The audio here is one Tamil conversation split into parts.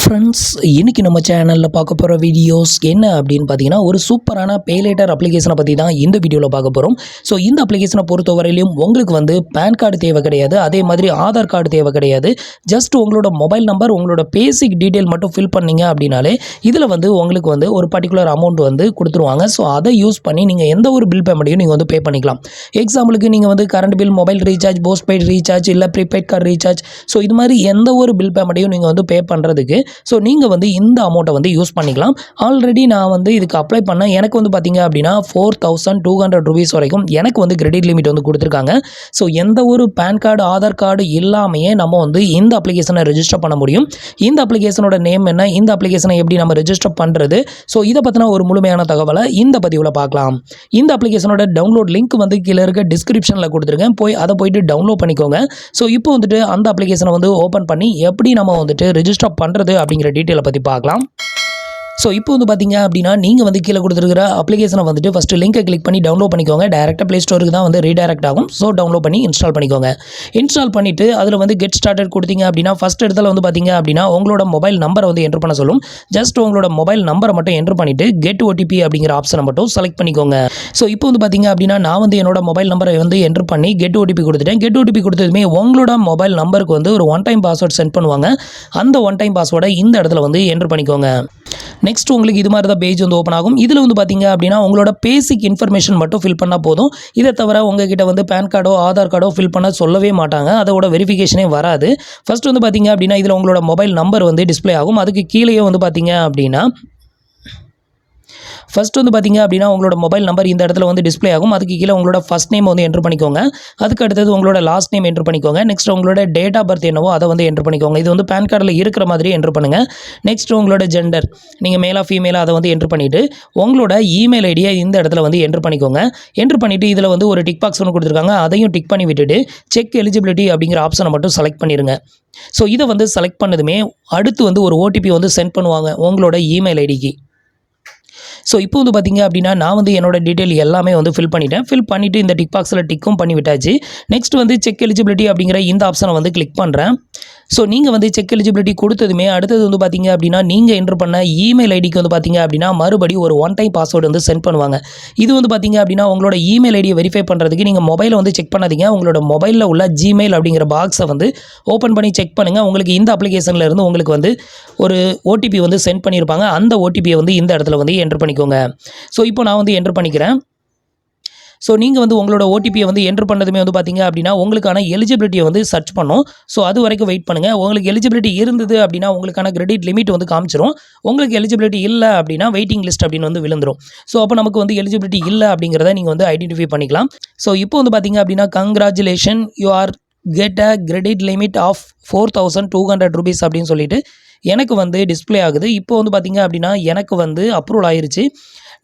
ஃப்ரெண்ட்ஸ், இன்றைக்கி நம்ம சேனலில் பார்க்க போகிற வீடியோஸ் என்ன அப்படின்னு பார்த்தீங்கன்னா, ஒரு சூப்பரான பேலேட்டர் அப்ளிகேஷனை பற்றி தான் இந்த வீடியோவில் பார்க்க போகிறோம். ஸோ இந்த அப்ளிகேஷனை பொறுத்தவரையிலையும் உங்களுக்கு வந்து பேன் கார்டு தேவை கிடையாது, அதே மாதிரி ஆதார் கார்டு தேவை கிடையாது. ஜஸ்ட் உங்களோட மொபைல் நம்பர், உங்களோட பேசிக் டீட்டெயில் மட்டும் ஃபில் பண்ணிங்க அப்படின்னாலே இதில் வந்து உங்களுக்கு வந்து ஒரு பர்டிகுலர் அமௌண்ட் வந்து கொடுத்துருவாங்க. ஸோ அதை யூஸ் பண்ணி நீங்கள் எந்த ஒரு பில் பேமெண்ட்டையும் நீங்கள் வந்து பே பண்ணிக்கலாம். எக்ஸாம்பிளுக்கு நீங்கள் வந்து current bill, mobile recharge, postpaid recharge, இல்லை ப்ரீபெய்ட் கார்டு ரீசார்ஜ், ஸோ இது மாதிரி எந்த ஒரு பில் பேமெண்ட்டையும் நீங்கள் வந்து பே பண்ணுறதுக்கு ஸோ நீங்கள் வந்து இந்த அமௌண்ட்டை வந்து யூஸ் பண்ணிக்கலாம். ஆல்ரெடி நான் வந்து இதுக்கு அப்ளை பண்ணேன். எனக்கு வந்து பார்த்தீங்க அப்படின்னா 4200 ரூபீஸ் வரைக்கும் எனக்கு வந்து கிரெடிட் லிமிட் வந்து கொடுத்துருக்காங்க. ஸோ எந்த ஒரு பேன் கார்டு, ஆதார் கார்டு இல்லாமையே நம்ம வந்து இந்த அப்ளிகேஷனை ரெஜிஸ்டர் பண்ண முடியும். இந்த அப்ளிகேஷனோட நேம் என்ன, இந்த அப்ளிகேஷனை எப்படி நம்ம ரெஜிஸ்டர் பண்ணுறது, ஸோ இதை பற்றின ஒரு முழுமையான தகவலை இந்த பதிவில் பார்க்கலாம். இந்த அப்ளிகேஷனோட டவுன்லோட் லிங்க் வந்து கீழே இருக்க டிஸ்கிரிப்ஷனில் கொடுத்துருக்கேன். அதை போயிட்டு டவுன்லோட் பண்ணிக்கோங்க. ஸோ இப்போ வந்துட்டு அந்த அப்ளிகேஷனை வந்து ஓப்பன் பண்ணி எப்படி நம்ம வந்துட்டு ரெஜிஸ்டர் பண்ணுறது அப்படிங்கிற டீட்டெயிலை பற்றி பார்க்கலாம். ஸோ இப்போ வந்து பார்த்தீங்க அப்படின்னா நீங்கள் வந்து கீழே கொடுத்துருக்கிற அப்ளிகேஷனை வந்துட்டு ஃபஸ்ட்டு லிங்கை கிளிக் பண்ணி டவுன்லோட் பண்ணிக்கோங்க. டேரெக்டாக ப்ளே ஸ்டோருக்கு தான் வந்து ரீடைரக்ட் ஆகும். ஸோ டவுன்லோட் பண்ணி இன்ஸ்டால் பண்ணிக்கோங்க. இன்ஸ்டால் பண்ணிவிட்டு அதில் வந்து கெட் ஸ்டார்டட் கொடுத்தீங்க அப்படின்னா ஃபஸ்ட் இடத்துல வந்து பார்த்தீங்க அப்படின்னா உங்களோட மொபைல் நம்பரை வந்து என்ட்ரு பண்ண சொல்லும். ஜஸ்ட் உங்களோட மொபைல் நம்பரை மட்டும் என்ட்ரு பண்ணிவிட்டு கெட் ஓடிபி அப்படிங்கிற ஆப்ஷனை மட்டும் செலக்ட் பண்ணிக்கோங்க. ஸோ இப்போ வந்து பார்த்தீங்க அப்படின்னா நான் வந்து என்னோட மொபைல் நம்பரை வந்து என்ட்ரு பண்ணி கெட் ஓடிபி கொடுத்துட்டேன். கெட் ஓடிபி கொடுத்ததுமே உங்களோட மொபைல் நம்பருக்கு வந்து ஒரு ஒன் டைம் பாஸ்வேர்ட் சென்ட் பண்ணுவாங்க. அந்த ஒன் டைம் பாஸ்வேர்டை இந்த இடத்துல வந்து என்ட்ரு பண்ணிக்கோங்க. நெக்ஸ்ட் உங்களுக்கு இது மாதிரி தான் பேஜ் வந்து ஓப்பன் ஆகும். இதில் வந்து பார்த்தீங்க அப்படின்னா உங்களோட பேசிக் இன்ஃபர்மேஷன் மட்டும் ஃபில் பண்ணால் போதும். இதை தவிர உங்ககிட்ட வந்து பேன் கார்டோ ஆதார் கார்டோ ஃபில் பண்ண சொல்லவே மாட்டாங்க. அதோட வெரிஃபிகேஷனே வராது. ஃபர்ஸ்ட் வந்து பார்த்தீங்க அப்படின்னா இதில் உங்களோட மொபைல் நம்பர் வந்து டிஸ்பிளே ஆகும். அதுக்கு கீழே வந்து பார்த்தீங்க அப்படின்னா ஃபஸ்ட் வந்து பார்த்தீங்க அப்படின்னா உங்களோட மொபைல் நம்பர் இந்த இடத்துல வந்து டிஸ்பிளே ஆகும். அதுக்கு கீழே உங்களோட ஃபர்ஸ்ட் நேம் வந்து என்ட்ரு பண்ணிக்கோங்க. அதுக்கு அடுத்தது உங்களோட லாஸ்ட் நேம் என்ட்ரு பண்ணிக்கோங்க. நெக்ஸ்ட் உங்களோட டேட் ஆஃப் பர்த் என்னவோ அதை வந்து என்ட்ரு பண்ணிக்கோங்க. இது வந்து பேன் கார்டில் இருக்கிற மாதிரி என்ட்ரு பண்ணுங்கள். நெக்ஸ்ட் உங்களோட ஜெண்டர், நீங்கள் மேலா ஃபீமேலா அதை வந்து என்ட்ரு பண்ணிவிட்டு உங்களோட இமெயில் ஐடியை இந்த இடத்துல வந்து என்ட்ரு பண்ணிக்கோங்க. என்ட்ரு பண்ணிவிட்டு இதில் வந்து ஒரு டிக் பாக்ஸ் ஒன்று கொடுத்துருக்காங்க. அதையும் டிக் பண்ணி விட்டுட்டு செக் எலிஜிபிலிட்டி அப்படிங்கிற ஆப்ஷனை மட்டும் செலக்ட் பண்ணிடுங்க. ஸோ இதை வந்து செலக்ட் பண்ணதுமே அடுத்து வந்து ஒரு ஓடிபி வந்து சென்ட் பண்ணுவாங்க உங்களோட இமெயில் ஐடிக்கு. ஸோ இப்போ வந்து பார்த்தீங்க அப்படின்னா நான் வந்து என்னோட டீட்டெயில் எல்லாமே வந்து ஃபில் பண்ணிவிட்டு இந்த டிக் பாக்ஸில் டிக்கும் பண்ணி விட்டாச்சு. நெக்ஸ்ட் வந்து செக் எலிஜிபிலிட்டி அப்படிங்கிற இந்த ஆப்ஷனை வந்து கிளிக் பண்ணுறேன். ஸோ நீங்கள் வந்து செக் எலிஜிபிலிட்டி கொடுத்ததுமே அடுத்தது வந்து பார்த்தீங்க அப்படின்னா நீங்கள் என்ட்ரு பண்ண இமெயில் ஐடிக்கு வந்து பார்த்தீங்க அப்படின்னா மறுபடியும் ஒரு ஒன் டைம் பாஸ்வேர்டு வந்து சென்ட் பண்ணுவாங்க. இது வந்து பார்த்தீங்க அப்படின்னா உங்களோட இமெயில் ஐடியை வெரிஃபை பண்ணுறதுக்கு நீங்கள் மொபைலை வந்து செக் பண்ணாதீங்க. உங்களோட மொபைலில் உள்ள ஜிமெயில் அப்படிங்கிற பாக்ஸை வந்து ஓப்பன் பண்ணி செக் பண்ணுங்கள். உங்களுக்கு இந்த அப்ளிகேஷனில் இருந்து உங்களுக்கு வந்து ஒரு ஓடிபி வந்து சென்ட் பண்ணியிருப்பாங்க. அந்த ஓடிபியை வந்து இந்த இடத்துல வந்து என்ட்ரு பண்ணிக்கோங்க. ஸோ இப்போ நான் வந்து என்ட்ரு பண்ணிக்கிறேன். ஸோ நீங்கள் வந்து உங்களோட ஓடிபியை வந்து என்ட்ரு பண்ணதுமே வந்து பார்த்தீங்க அப்படின்னா உங்களுக்கான எலிஜிபிலிட்டியை வந்து சர்ச் பண்ணும். ஸோ அது வரைக்கும் வெயிட் பண்ணுங்கள். உங்களுக்கு எலிஜிபிலிட்டி இருந்தது அப்படின்னா உங்களுக்கான கிரெடிட் லிமிட் வந்து காமிச்சிரும். உங்களுக்கு எலிஜிபிலிட்டி இல்லை அப்படின்னா வெயிட்டிங் லிஸ்ட் அப்படின்னு வந்து விழுந்துரும். ஸோ அப்போ நமக்கு வந்து எலிஜிபிலிட்டி இல்லை அப்படிங்கிறத நீங்கள் வந்து ஐடென்டிஃபை பண்ணிக்கலாம். ஸோ இப்போ வந்து பார்த்தீங்க அப்படின்னா congratulation, you are get a credit limit of 4200 rupees அப்படின்னு சொல்லிட்டு எனக்கு வந்து டிஸ்பிளே ஆகுது. இப்போ வந்து பார்த்தீங்க அப்படின்னா எனக்கு வந்து அப்ரூவல் ஆயிருச்சு.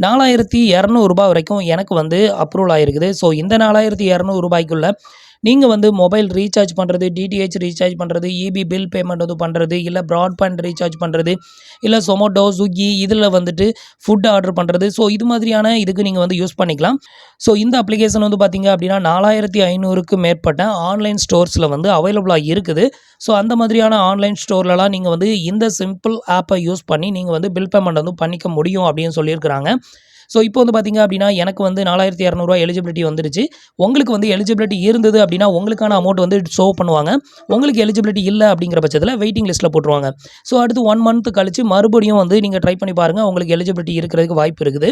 4200 ரூபாய் வரைக்கும் எனக்கு வந்து அப்ரூவல் ஆகிருக்குது. ஸோ இந்த 4200 ரூபாய்க்குள்ள நீங்கள் வந்து மொபைல் ரீசார்ஜ் பண்ணுறது, டிடிஹெச் ரீசார்ஜ் பண்ணுறது, இபி பில் பேமெண்ட் வந்து பண்ணுறது, இல்லை ப்ராட்பேண்ட் ரீசார்ஜ் பண்ணுறது, இல்லை சொமோட்டோ, ஸ்விக்கி இதில் வந்துட்டு ஃபுட் ஆர்டர் பண்ணுறது, ஸோ இது மாதிரியான இதுக்கு நீங்கள் வந்து யூஸ் பண்ணிக்கலாம். ஸோ இந்த அப்ளிகேஷன் வந்து பார்த்தீங்க அப்படின்னா 4500க்கு மேற்பட்ட ஆன்லைன் ஸ்டோர்ஸில் வந்து அவைலபிளாக இருக்குது. ஸோ அந்த மாதிரியான ஆன்லைன் ஸ்டோர்லலாம் நீங்கள் வந்து இந்த சிம்பிள் ஆப்பை யூஸ் பண்ணி நீங்கள் வந்து பில் பேமெண்ட் வந்து பண்ணிக்க முடியும் அப்படின்னு சொல்லியிருக்கிறாங்க. ஸோ இப்போ வந்து பார்த்தீங்க அப்படின்னா எனக்கு வந்து 4200 எலிஜிபிலிட்டி வந்துருச்சு. உங்களுக்கு வந்து எலிஜிபிலிட்டி இருந்தது அப்படின்னா உங்களுக்கான அமௌண்ட் வந்து ஷோ பண்ணுவாங்க. உங்களுக்கு எலிஜிபிலிட்டி இல்லை அப்படிங்கிற பட்சத்தில் வெயிட்டிங் லிஸ்ட்டில் போட்டுருவாங்க. ஸோ அடுத்து 1 மந்த் கழிச்சு மறுபடியும் வந்து நீங்கள் ட்ரை பண்ணி பாருங்கள். உங்களுக்கு எலிஜிபிலிட்டி இருக்கிறதுக்கு வாய்ப்பு இருக்குது.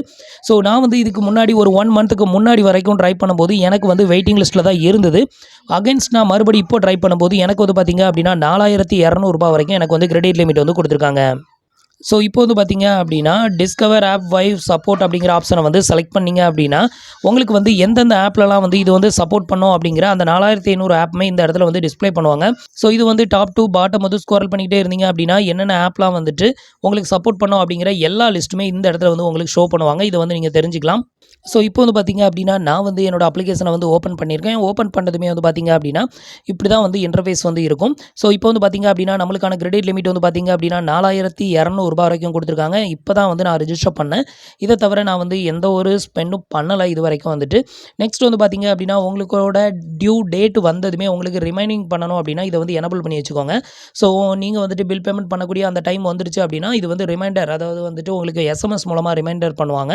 ஸோ நான் வந்து இதுக்கு முன்னாடி ஒரு 1 மந்த்துக்கு முன்னாடி வரைக்கும் ட்ரை பண்ணும்போது எனக்கு வந்து வெயிட்டிங் லிஸ்ட்டில் தான் இருந்தது. அகைன்ஸ்ட் நான் மறுபடியும் இப்போ ட்ரை பண்ணும்போது எனக்கு வந்து பார்த்தீங்க அப்படின்னா 4200 ரூபாய் வரைக்கும் எனக்கு வந்து கிரெடிட் லிமிட் வந்து கொடுத்துருக்காங்க. ஸோ இப்போ வந்து பார்த்தீங்க அப்படின்னா டிஸ்கவர் ஆப் வைவ் சப்போர்ட் அப்படிங்கிற ஆப்ஷனை வந்து செலக்ட் பண்ணிங்க அப்படின்னா உங்களுக்கு வந்து எந்தெந்த ஆப்லலாம் வந்து இது வந்து சப்போர்ட் பண்ணோம் அப்படிங்கிற அந்த 4500 ஆப்புமே இந்த இடத்துல வந்து டிஸ்பிளே பண்ணுவாங்க. ஸோ இது வந்து டாப் டு பாட்டம் வந்து ஸ்க்ரோல் பண்ணிக்கிட்டே இருந்தீங்க அப்படின்னா என்னென்ன ஆப்லாம் வந்துட்டு உங்களுக்கு சப்போர்ட் பண்ணோம் அப்படிங்கிற எல்லா லிஸ்ட்டுமே இந்த இடத்துல வந்து உங்களுக்கு ஷோ பண்ணுவாங்க. இதை வந்து நீங்கள் தெரிஞ்சுக்கலாம். ஸோ இப்போ வந்து பார்த்தீங்க அப்படின்னா நான் வந்து என்னோட அப்ளிகேஷனை வந்து ஓப்பன் பண்ணியிருக்கேன். ஓப்பன் பண்ணதுமே வந்து பார்த்தீங்க அப்படின்னா இப்படி தான் வந்து இன்டர்ஃபேஸ் வந்து இருக்கும். ஸோ இப்போ வந்து பார்த்தீங்க அப்படின்னா நம்மளுக்கான கிரெடிட் லிமிட் வந்து பார்த்தீங்க அப்படின்னா 4200 ரூபாய் வரைக்கும் கொடுத்துருக்காங்க. இப்போ தான் வந்து நான் ரிஜிஸ்டர் பண்ணேன். இதை தவிர நான் வந்து எந்த ஒரு ஸ்பெண்டும் பண்ணலை இது வரைக்கும் வந்துட்டு. நெக்ஸ்ட் வந்து பார்த்தீங்க அப்படின்னா உங்களோட டியூ டேட் வந்ததுமே உங்களுக்கு ரிமைனிங் பண்ணணும் அப்படின்னா இதை வந்து எனபிள் பண்ணி வச்சுக்கோங்க. ஸோ நீங்கள் வந்துட்டு பில் பேமெண்ட் பண்ணக்கூடிய அந்த டைம் வந்துருச்சு அப்படின்னா இது வந்து ரிமைண்டர், அதாவது வந்துட்டு உங்களுக்கு எஸ்எம்எஸ் மூலமாக ரிமைண்டர் பண்ணுவாங்க.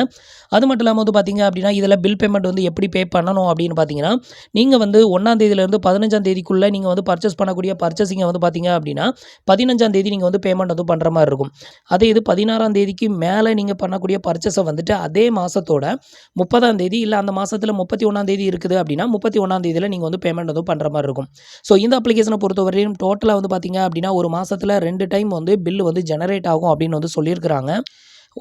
அது மட்டும் இல்லாமல் வந்து பார்த்தீங்க அப்படின்னா இதில் பில் பேமெண்ட் வந்து எப்படி பே பண்ணணும் அப்படின்னு பார்த்தீங்கன்னா நீங்கள் வந்து 1ஆம் தேதியிலேருந்து 15ஆம் தேதிக்குள்ளே நீங்கள் வந்து பர்ச்சேஸ் பண்ணக்கூடிய பர்ச்சேசிங்கை வந்து பார்த்தீங்க அப்படின்னா 15ஆம் தேதி நீங்கள் வந்து பேமெண்ட் வந்து பண்ணுற மாதிரி இருக்கும். அதே இது 16ஆம் தேதிக்கு மேலே நீங்கள் பண்ணக்கூடிய பர்ச்சேஸை வந்துட்டு அதே மாதத்தோட 30ஆம் தேதி இல்லை அந்த மாதத்தில் 31ஆம் தேதி இருக்குது அப்படின்னா 31ஆம் தேதியில் நீங்கள் வந்து பேமெண்ட் வந்து பண்ணுற மாதிரி இருக்கும். ஸோ இந்த அப்ளிகேஷனை பொறுத்தவரையும் டோட்டலாக வந்து பார்த்தீங்க அப்படின்னா ஒரு மாதத்தில் 2 டைம் வந்து பில் வந்து ஜெனரேட் ஆகும் அப்படின்னு வந்து சொல்லியிருக்கிறாங்க.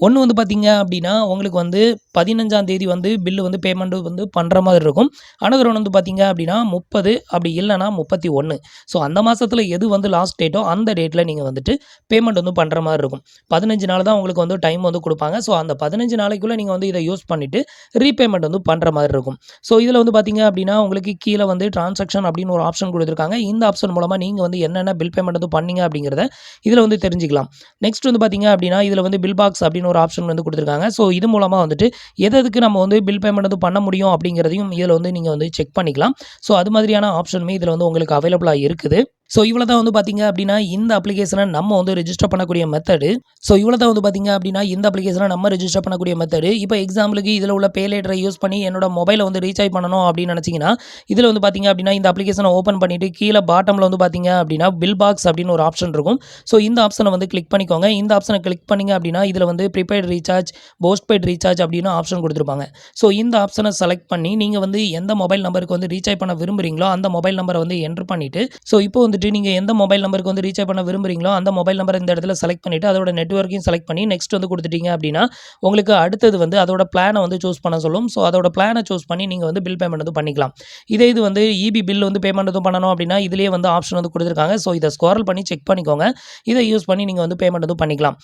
ஒன்று வந்து பார்த்தீங்க அப்படின்னா உங்களுக்கு வந்து 15ஆம் தேதி வந்து பில்லு வந்து பேமெண்ட்டு வந்து பண்ணுற மாதிரி இருக்கும். அனதர் ஒன் வந்து பார்த்தீங்க அப்படின்னா 30 அப்படி இல்லைனா 31. ஸோ அந்த மாதத்தில் எது வந்து லாஸ்ட் டேட்டோ அந்த டேட்டில் நீங்கள் வந்துட்டு பேமெண்ட் வந்து பண்ணுற மாதிரி இருக்கும். 15 நாள் தான் உங்களுக்கு வந்து டைம் வந்து கொடுப்பாங்க. ஸோ அந்த 15 நாளைக்குள்ளே நீங்கள் வந்து இதை யூஸ் பண்ணிவிட்டு ரீபேமெண்ட் வந்து பண்ணுற மாதிரி இருக்கும். ஸோ இதில் வந்து பார்த்தீங்க அப்படின்னா உங்களுக்கு கீழே வந்து டிரான்சாக்ஷன் அப்படின்னு ஒரு ஆப்ஷன் கொடுத்துருக்காங்க. இந்த ஆப்ஷன் மூலமாக நீங்கள் வந்து என்னென்ன பில் பேமெண்ட் வந்து பண்ணீங்க அப்படிங்கிறத இதில் வந்து தெரிஞ்சுக்கலாம். நெக்ஸ்ட் வந்து பார்த்தீங்க அப்படின்னா இதில் வந்து பில் பாக்ஸ் அப்படின்னு ஒரு ஆப்ஷன் வந்து கொடுத்துருக்காங்க. ஸோ இது மூலமாக வந்துட்டு எதுக்கு நம்ம வந்து பில் பேமெண்ட் வந்து பண்ண முடியும் அப்படிங்கிறதையும் இதில் வந்து நீங்கள் வந்து செக் பண்ணிக்கலாம். ஸோ அது மாதிரியான ஆப்ஷனுமே இதில் வந்து உங்களுக்கு அவைலபிளாக இருக்குது. ஸோ இவ்வளோ தான் வந்து பார்த்தீங்க அப்படின்னா இந்த அப்ளிகேஷனை நம்ம வந்து ரெஜிஸ்டர் பண்ணக்கூடிய மெத்தடு. ஸோ இவ்வளோ தான் வந்து பார்த்தீங்க அப்படின்னா இந்த அப்ளிகேஷனை நம்ம ரெஜிஸ்டர் பண்ணக்கூடிய மெத்தடு. இப்போ எக்ஸாம்பிளுக்கு இதில் உள்ள பேலேட்டரை யூஸ் பண்ணி என்னோட மொபைலை வந்து ரீசார்ஜ் பண்ணணும் அப்படின்னு நினச்சிங்கன்னா இதில் வந்து பார்த்தீங்க அப்படின்னா இந்த அப்ளிகேஷனை ஓப்பன் பண்ணிவிட்டு கீழே பாட்டமில் வந்து பார்த்தீங்க அப்படின்னா பில் பாக்ஸ் அப்படின்னு ஒரு ஆப்ஷன் இருக்கும். ஸோ இந்த ஆப்ஷனை வந்து கிளிக் பண்ணிக்கோங்க. இந்த ஆப்ஷனை கிளிக் பண்ணிங்க அப்படின்னா இதில் வந்து ப்ரீபெய்ட் ரீசார்ஜ், போஸ்ட்பெய்ட் ரீசார்ஜ் அப்படின்னு ஆப்ஷன் கொடுத்துருப்பாங்க. ஸோ இந்த ஆப்ஷனை செலக்ட் பண்ணி நீங்கள் வந்து எந்த மொபைல் நம்பருக்கு வந்து ரீசார்ஜ் பண்ண விரும்புகிறீங்களோ அந்த மொபைல் நம்பரை வந்து என்ட்ரு பண்ணிவிட்டு ஸோ இப்போ வந்துட்டு நீங்கள் எந்த மொபைல் நம்பருக்கு வந்து ரீசார்ஜ் பண்ண விரும்புறீங்களோ அந்த மொபைல் நம்பர் இந்த இடத்துல செலக்ட் பண்ணிவிட்டு அதோட நெட்வொர்க்கையும் செலக்ட் பண்ணி நெக்ஸ்ட் வந்து கொடுத்துட்டீங்க அப்படின்னா உங்களுக்கு அடுத்தது வந்து அதோட பிளானை வந்து சூஸ் பண்ண சொல்லும். ஸோ அதோட பிளானை சூஸ் பண்ணி நீங்கள் வந்து பில் பேமெண்ட் வந்து பண்ணிக்கலாம். இதே இது வந்து இபி பில் வந்து பேமெண்ட் வந்து பண்ணணும் அப்படின்னா இதிலேயே வந்து ஆப்ஷன் வந்து கொடுத்துருக்காங்க. ஸோ இதை ஸ்க்ரோல் பண்ணி செக் பண்ணிக்கோங்க. இதை யூஸ் பண்ணி நீங்கள் வந்து பேமெண்ட் வந்து பண்ணிக்கலாம்.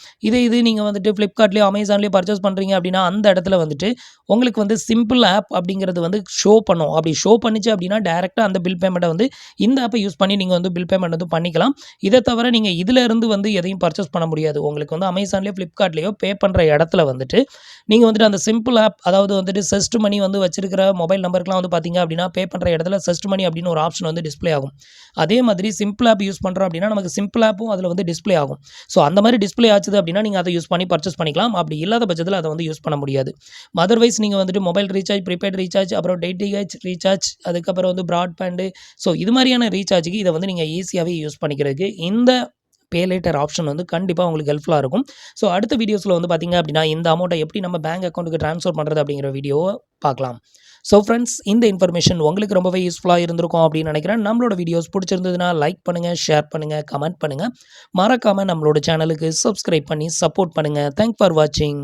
இது நீங்கள் வந்துட்டு ஃப்ளிப்கார்ட்லேயோ அமேசான்லேயோ பர்ச்சேஸ் பண்ணுறீங்க அப்படின்னா அந்த இடத்துல வந்துட்டு உங்களுக்கு வந்து சிம்பிள் ஆப் அப்படிங்கிறது வந்து ஷோ பண்ணும். அப்படி ஷோ பண்ணிச்சு அப்படின்னா டேரெக்டாக அந்த பில் பேமெண்ட்டை வந்து இந்த ஆப்பை யூஸ் பண்ணி நீங்கள் வந்து பில் பேமெண்ட் வந்து பண்ணிக்கலாம். இதை தவிர நீங்கள் இதில் இருந்து வந்து எதையும் பர்ச்சேஸ் பண்ண முடியாது. உங்களுக்கு வந்து அமேசான்லேயோ ஃப்ளிப்கார்ட்லேயோ பே பண்ணுற இடத்துல வந்துட்டு நீங்கள் வந்துட்டு அந்த சிம்பிள் ஆப், அதாவது வந்துட்டு செஸ்ட் மணி வந்து வச்சிருக்கிற மொபைல் நம்பருக்குலாம் வந்து பார்த்தீங்க அப்படின்னா பே பண்ணுற இடத்துல செஸ்ட் மணி அப்படின்னு ஒரு ஆப்ஷன் வந்து டிஸ்ப்ளே ஆகும். அதே மாதிரி சிம்பிள் ஆப் யூஸ் பண்ணுறோம் அப்படின்னா நமக்கு சிம்பிள் ஆப்பும் அதில் வந்து டிஸ்ப்ளே ஆகும். ஸோ அந்த மாதிரி டிஸ்ப்ளே ஆச்சுது அப்படின்னா நீங்கள் அதை யூஸ் பண்ணி பர்ச்சேஸ் பண்ணிக்கலாம். அப்படி இல்லாத பட்சத்தில் அதை வந்து யூஸ் பண்ண முடியாது. அதர்வைஸ் நீங்கள் வந்துட்டு மொபைல் ரீசார்ஜ், ப்ரீபெய்ட் ரீசார்ஜ், அப்புறம் டிடிஹெச் ரீசார்ஜ், அதுக்கப்புறம் வந்து ப்ராட்பேண்டு, ஸோ இது மாதிரியான ரீசார்ஜுக்கு இதை வந்து நீங்கள் ஈஸியாகவே யூஸ் பண்ணிக்கிறதுக்கு இந்த பேலேட்டர் ஆப்ஷன் வந்து கண்டிப்பாக உங்களுக்கு ஹெல்ப்ஃபுல்லாக இருக்கும். ஸோ அடுத்த வீடியோஸில் வந்து பார்த்தீங்க அப்படின்னா இந்த அமௌண்ட்டை எப்படி நம்ம பேங்க் அக்கௌண்ட்டுக்கு ட்ரான்ஸ்ஃபர் பண்ணுறது அப்படிங்கிற வீடியோவை பார்க்கலாம். ஸோ ஃப்ரெண்ட்ஸ், இந்த இன்ஃபர்மேஷன் உங்களுக்கு ரொம்பவே யூஸ்ஃபுல்லாக இருந்திருக்கும் அப்படின்னு நினைக்கிறேன். நம்மளோட வீடியோஸ் பிடிச்சிருந்ததுன்னா லைக் பண்ணுங்கள், ஷேர் பண்ணுங்கள், கமெண்ட் பண்ணுங்கள். மறக்காமல் நம்மளோட சேனலுக்கு சப்ஸ்கிரைப் பண்ணி சப்போர்ட் பண்ணுங்கள். தேங்க்ஸ் ஃபார் வாட்சிங்.